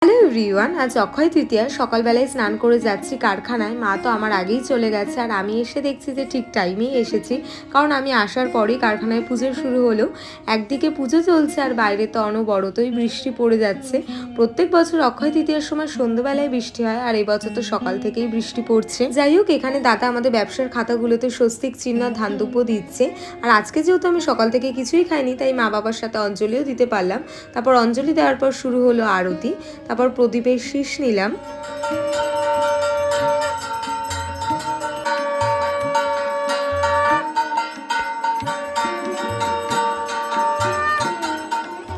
Hello everyone, আজ অক্ষয় তৃতীয়া। সকালবেলায় স্নান করে যাচ্ছি কারখানায়। মা তো আমার আগেই চলে গেছে, আর আমি এসে দেখছি যে ঠিক টাইমেই এসেছি, কারণ আমি আসার পরেই কারখানায় পুজো শুরু হলো। একদিকে পুজো চলছে আর বাইরে তো অনবরতই বৃষ্টি পড়ে যাচ্ছে। প্রত্যেক বছর অক্ষয় তৃতীয়ার সময় সন্ধ্যাবেলায় বৃষ্টি হয়, আর এই বছর তো সকাল থেকেই বৃষ্টি পড়ছে। যাই হোক, এখানে দাদা আমাদের ব্যবসার খাতাগুলোতে স্বস্তিক চিহ্ন ধান দুব্য দিচ্ছে। আর আজকে যেহেতু আমি সকাল থেকে কিছুই খাইনি, তাই মা বাবার সাথে অঞ্জলিও দিতে পারলাম। তারপর অঞ্জলি দেওয়ার পর শুরু হলো আরতি। তারপর প্রদীপের শীষ নিলাম।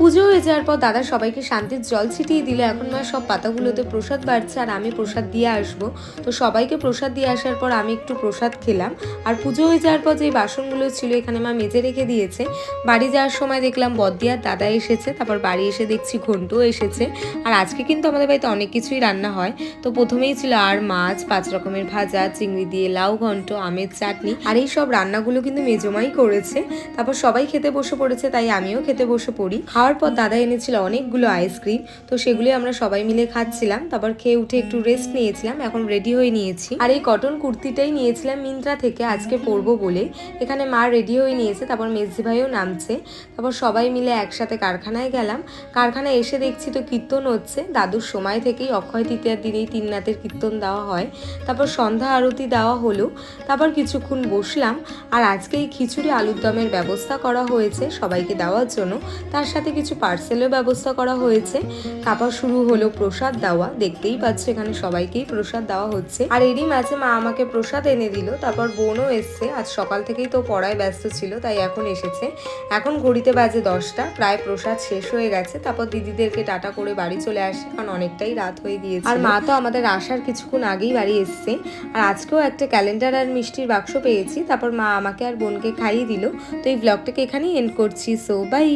পুজো হয়ে যাওয়ার পর দাদা সবাইকে শান্তির জল ছিটিয়ে দিলে। এখন মা সব পাতাগুলোতে প্রসাদ বাড়ছে, আর আমি প্রসাদ দিয়ে আসবো। তো সবাইকে প্রসাদ দিয়ে আসার পর আমি একটু প্রসাদ খেলাম। আর পুজো হয়ে যাওয়ার পর যে বাসনগুলো ছিল এখানে মা মেজে রেখে দিয়েছে। বাড়ি যাওয়ার সময় দেখলাম বদ্দি আর দাদা এসেছে। তারপর বাড়ি এসে দেখছি ঘন্টুও এসেছে। আর আজকে কিন্তু আমাদের বাড়িতে অনেক কিছুই রান্না হয়। তো প্রথমেই ছিল আর মাছ, 5 রকমের ভাজা, চিংড়ি দিয়ে লাউ ঘন্ট, আমের চাটনি। আর এই সব রান্নাগুলো কিন্তু মেজমাই করেছে। তারপর সবাই খেতে বসে পড়েছে, তাই আমিও খেতে বসে পড়ি। খাওয়ার পর দাদা এনেছিল অনেকগুলো আইসক্রিম। তো সেগুলি আমরা সবাই মিলে খাচ্ছিলাম। তারপর খেয়ে উঠে একটু রেস্ট নিয়েছিলাম। এখন রেডি হয়ে নিয়েছি। আর এই কটন কুর্তিটাই নিয়েছিলাম মিন্ত্রা থেকে, আজকে পরবো বলে। এখানে মা রেডি হয়ে নিয়েছে, তারপর মেজদি ভাইও নামছে। তারপর সবাই মিলে একসাথে কারখানায় গেলাম। কারখানায় এসে দেখছি তো কীর্তন হচ্ছে। দাদুর সময় থেকেই অক্ষয় তৃতীয়ার দিনেই 3 রাতের কীর্তন দেওয়া হয়। তারপর সন্ধ্যা আরতি দেওয়া হলো। তারপর কিছুক্ষণ বসলাম। আর আজকে এই খিচুড়ি আলুর দমের ব্যবস্থা করা হয়েছে সবাইকে দেওয়ার জন্য। তার সাথে কিছু পার্সেলের ব্যবস্থা করা হয়েছে। তারপর শুরু হলো প্রসাদ দেওয়া। দেখতেই পাচ্ছ এখানে সবাইকেই প্রসাদ দেওয়া হচ্ছে। আর এরই মাঝে মা আমাকে প্রসাদ এনে দিল। তারপর বোনও এসছে। আজ সকাল থেকেই তো পড়ায় ব্যস্ত ছিল, তাই এখন এসেছে। এখন ঘড়িতে বাজে 10টা, প্রায় প্রসাদ শেষ হয়ে গেছে। তারপর দিদিদেরকে টাটা করে বাড়ি চলে আসে, কারণ অনেকটাই রাত হয়ে গিয়েছে। আর মা তো আমাদের আসার কিছুক্ষণ আগেই বাড়ি এসছে। আর আজকেও একটা ক্যালেন্ডার আর মিষ্টির বাক্স পেয়েছি। তারপর মা আমাকে আর বোনকে খাইয়ে দিল। তো এই ব্লগটাকে এখানেই এন্ড করছি। So by.